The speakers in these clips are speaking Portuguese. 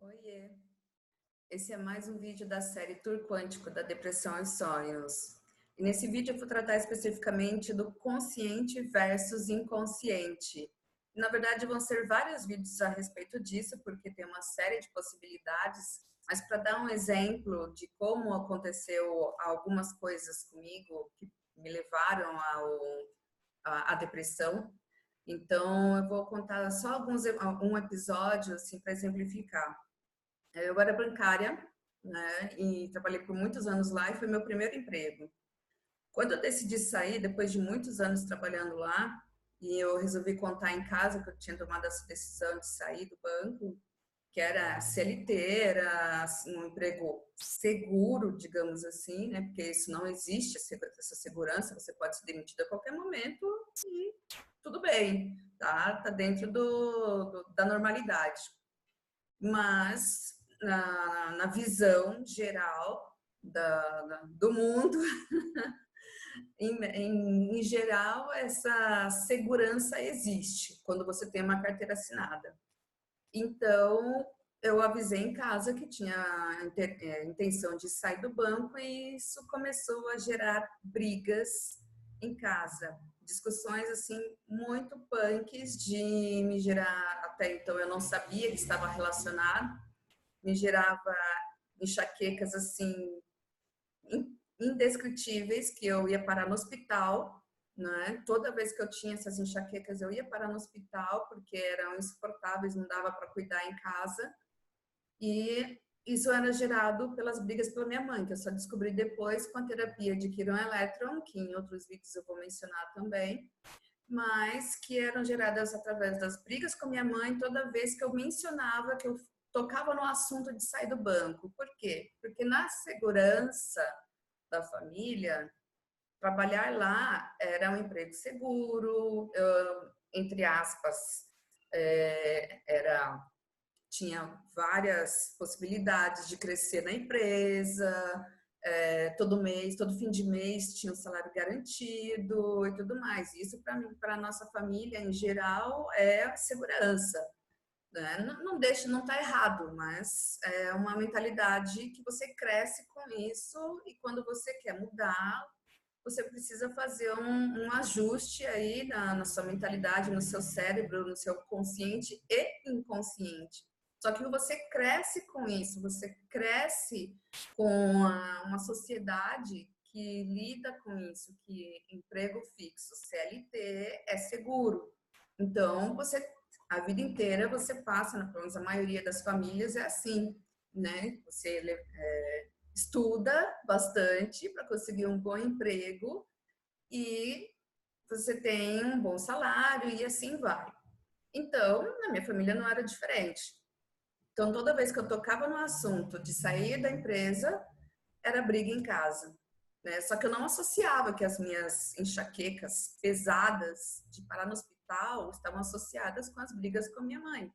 Oiê! Esse é mais um vídeo da série Tour Quântico da Depressão e Sonhos. E nesse vídeo eu vou tratar especificamente do consciente versus inconsciente. Na verdade, vão ser vários vídeos a respeito disso, porque tem uma série de possibilidades, mas para dar um exemplo de como aconteceu algumas coisas comigo que me levaram à depressão, então eu vou contar só um episódio assim, para exemplificar. Eu era bancária, né, e trabalhei por muitos anos lá e foi meu primeiro emprego. Quando eu decidi sair, depois de muitos anos trabalhando lá, e eu resolvi contar em casa que eu tinha tomado essa decisão de sair do banco, que era CLT, era assim, um emprego seguro, digamos assim, né, porque isso não existe, essa segurança, você pode ser demitido a qualquer momento e tudo bem, tá dentro da normalidade. Mas na visão geral do mundo, em geral, essa segurança existe quando você tem uma carteira assinada. Então, eu avisei em casa que tinha intenção de sair do banco e isso começou a gerar brigas em casa. Discussões, assim, muito punks de me gerar, até então eu não sabia que estava relacionado, me gerava enxaquecas assim indescritíveis, que eu ia parar no hospital, né? Toda vez que eu tinha essas enxaquecas eu ia parar no hospital porque eram insuportáveis, não dava para cuidar em casa. E isso era gerado pelas brigas pela minha mãe, que eu só descobri depois com a terapia de Chiron Electron, que em outros vídeos eu vou mencionar também, mas que eram geradas através das brigas com minha mãe toda vez que eu mencionava, que eu tocava no assunto de sair do banco. Por quê? Porque na segurança da família, trabalhar lá era um emprego seguro, entre aspas, tinha várias possibilidades de crescer na empresa, todo mês, todo fim de mês tinha um salário garantido e tudo mais. Isso para mim, para a nossa família em geral, é segurança. Né? Não deixa, não está errado, mas é uma mentalidade que você cresce com isso e quando você quer mudar, você precisa fazer um ajuste aí na sua mentalidade, no seu cérebro, no seu consciente e inconsciente. Só que você cresce com isso, você cresce com uma sociedade que lida com isso, que emprego fixo, CLT, é seguro. Então, você a vida inteira você passa, pelo menos a maioria das famílias é assim, né? Você estuda bastante para conseguir um bom emprego e você tem um bom salário e assim vai. Então, na minha família não era diferente. Então, toda vez que eu tocava no assunto de sair da empresa, era briga em casa. Né? Só que eu não associava que as minhas enxaquecas pesadas de parar no hospital estavam associadas com as brigas com minha mãe.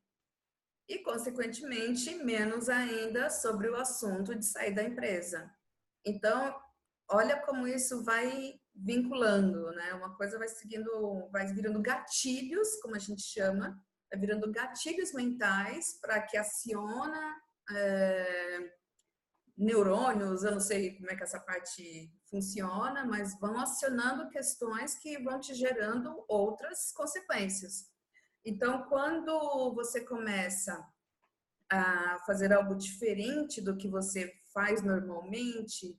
E, consequentemente, menos ainda sobre o assunto de sair da empresa. Então, olha como isso vai vinculando, né? Uma coisa vai seguindo, vai virando gatilhos, como a gente chama, vai virando gatilhos mentais para que aciona neurônios, eu não sei como é que essa parte funciona, mas vão acionando questões que vão te gerando outras consequências. Então, quando você começa a fazer algo diferente do que você faz normalmente,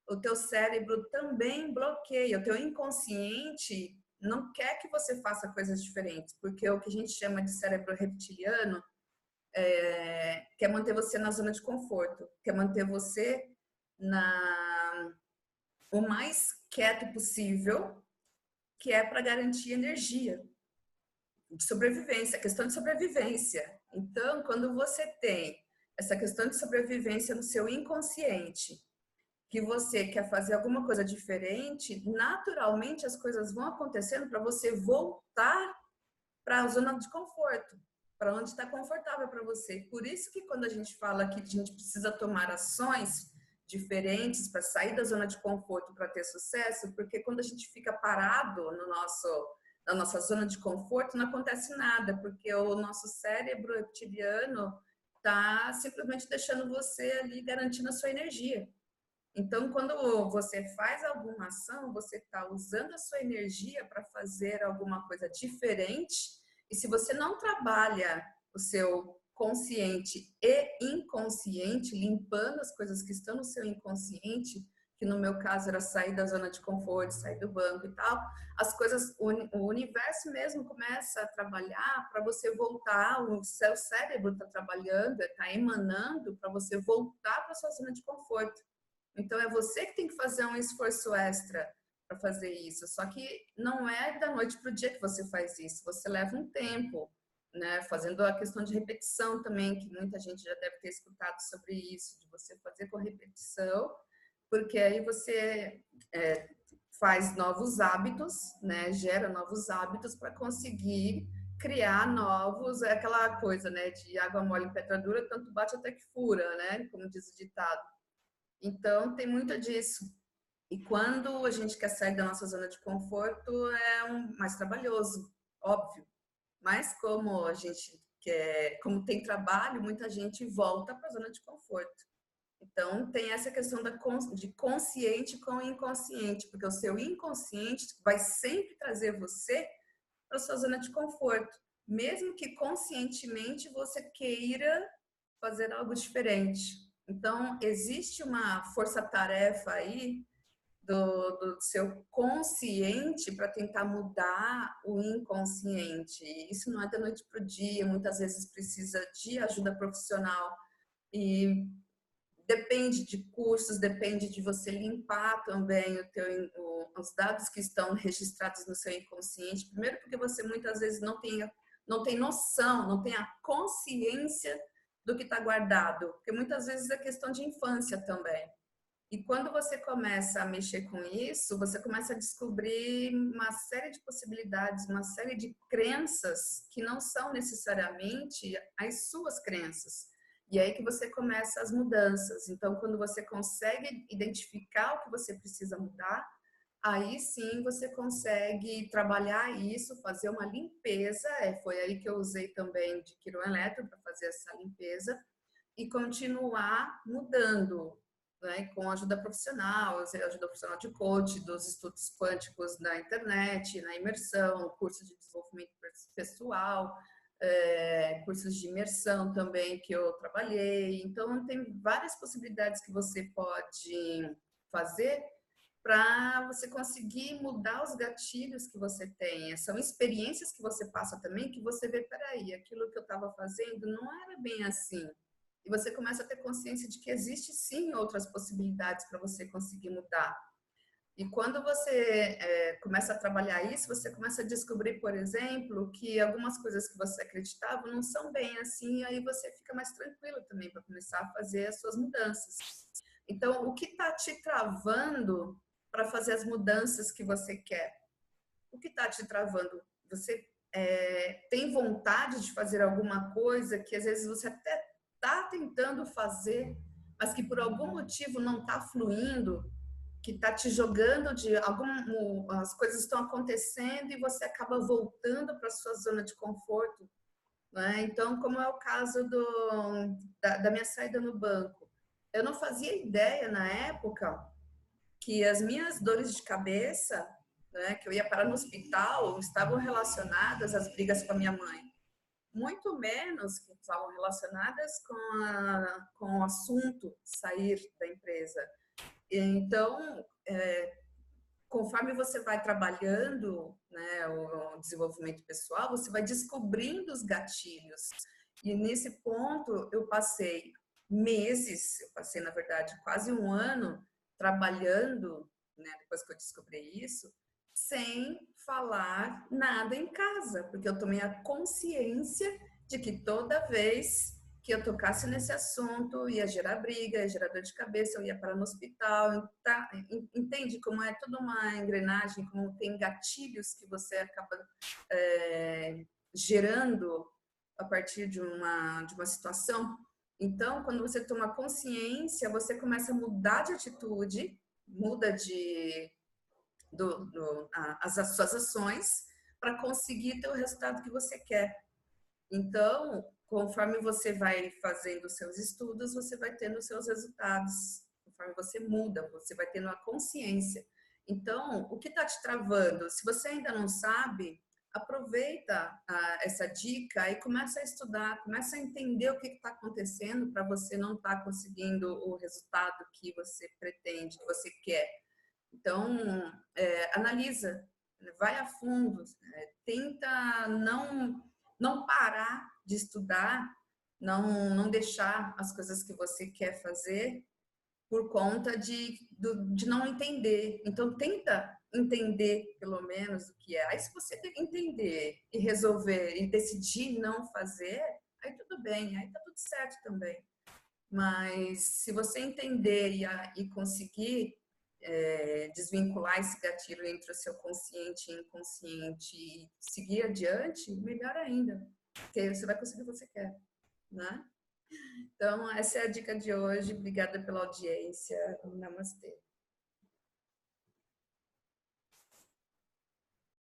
o teu cérebro também bloqueia, o teu inconsciente não quer que você faça coisas diferentes, porque o que a gente chama de cérebro reptiliano quer manter você na zona de conforto, quer manter você o mais quieto possível, que é para garantir energia de sobrevivência, questão de sobrevivência. Então, quando você tem essa questão de sobrevivência no seu inconsciente, que você quer fazer alguma coisa diferente, naturalmente as coisas vão acontecendo para você voltar para a zona de conforto, para onde está confortável para você. Por isso que quando a gente fala que a gente precisa tomar ações diferentes para sair da zona de conforto para ter sucesso, porque quando a gente fica parado na nossa zona de conforto, não acontece nada, porque o nosso cérebro reptiliano está simplesmente deixando você ali garantindo a sua energia. Então, quando você faz alguma ação, você está usando a sua energia para fazer alguma coisa diferente. E se você não trabalha o seu consciente e inconsciente, limpando as coisas que estão no seu inconsciente, que no meu caso era sair da zona de conforto, sair do banco e tal, as coisas, o universo mesmo começa a trabalhar para você voltar, o seu cérebro está trabalhando, está emanando para você voltar para a sua zona de conforto. Então, é você que tem que fazer um esforço extra para fazer isso. Só que não é da noite para o dia que você faz isso. Você leva um tempo, né? Fazendo a questão de repetição também, que muita gente já deve ter escutado sobre isso, de você fazer com repetição, porque aí você faz novos hábitos, né? Gera novos hábitos para conseguir criar novos, é aquela coisa, né? De água mole em pedra dura, tanto bate até que fura, né? Como diz o ditado. Então, tem muito disso. E quando a gente quer sair da nossa zona de conforto, é mais trabalhoso, óbvio. Mas como a gente quer, como tem trabalho, muita gente volta para a zona de conforto. Então, tem essa questão de consciente com inconsciente, porque o seu inconsciente vai sempre trazer você para a sua zona de conforto, mesmo que conscientemente você queira fazer algo diferente. Então, existe uma força-tarefa aí do seu consciente para tentar mudar o inconsciente. Isso não é da noite para o dia, muitas vezes precisa de ajuda profissional e depende de cursos, depende de você limpar também os dados que estão registrados no seu inconsciente. Primeiro porque você muitas vezes não tem noção, não tem a consciência do que está guardado, porque muitas vezes é questão de infância também. E quando você começa a mexer com isso, você começa a descobrir uma série de possibilidades, uma série de crenças que não são necessariamente as suas crenças. E aí que você começa as mudanças. Então, quando você consegue identificar o que você precisa mudar, aí sim você consegue trabalhar isso, fazer uma limpeza. Foi aí que eu usei também de quiroeletro para fazer essa limpeza e continuar mudando, né, com ajuda profissional, ajuda profissional de coach, dos estudos quânticos na internet, na imersão, curso de desenvolvimento pessoal, cursos de imersão também que eu trabalhei. Então, tem várias possibilidades que você pode fazer para você conseguir mudar os gatilhos que você tem. São experiências que você passa também que você vê, peraí, aquilo que eu estava fazendo não era bem assim. E você começa a ter consciência de que existe sim outras possibilidades para você conseguir mudar. E quando você começa a trabalhar isso, você começa a descobrir, por exemplo, que algumas coisas que você acreditava não são bem assim, e aí você fica mais tranquilo também para começar a fazer as suas mudanças. Então, o que está te travando para fazer as mudanças que você quer? O que está te travando? Você tem vontade de fazer alguma coisa que às vezes você até está tentando fazer, mas que por algum motivo não está fluindo, que está te jogando de as coisas estão acontecendo e você acaba voltando para a sua zona de conforto, né? Então, como é o caso da minha saída no banco, eu não fazia ideia na época que as minhas dores de cabeça, né, que eu ia parar no hospital, estavam relacionadas às brigas com a minha mãe. Muito menos que estavam relacionadas com o assunto sair da empresa. Então, conforme você vai trabalhando, né, o desenvolvimento pessoal, você vai descobrindo os gatilhos. E nesse ponto, eu passei meses, eu passei, na verdade, quase um ano trabalhando, né, depois que eu descobri isso, sem falar nada em casa, porque eu tomei a consciência de que toda vez que eu tocasse nesse assunto, ia gerar briga, ia gerar dor de cabeça, eu ia parar no hospital. Tá? Entende como é toda uma engrenagem, como tem gatilhos que você acaba gerando a partir de uma situação? Então, quando você toma consciência, você começa a mudar de atitude, muda as suas ações para conseguir ter o resultado que você quer. Então, conforme você vai fazendo os seus estudos, você vai tendo os seus resultados. Conforme você muda, você vai tendo a consciência. Então, o que está te travando? Se você ainda não sabe, aproveita essa dica e começa a estudar, começa a entender o que está acontecendo para você não estar conseguindo o resultado que você pretende, que você quer. Então, analisa, vai a fundo, tenta não parar de estudar, não deixar as coisas que você quer fazer por conta de não entender. Então, tenta entender, pelo menos, o que é. Aí, se você entender e resolver e decidir não fazer, aí tudo bem, aí tá tudo certo também. Mas se você entender e conseguir desvincular esse gatilho entre o seu consciente e inconsciente e seguir adiante, melhor ainda, porque você vai conseguir o que você quer, né? Então, essa é a dica de hoje. Obrigada pela audiência. Namastê.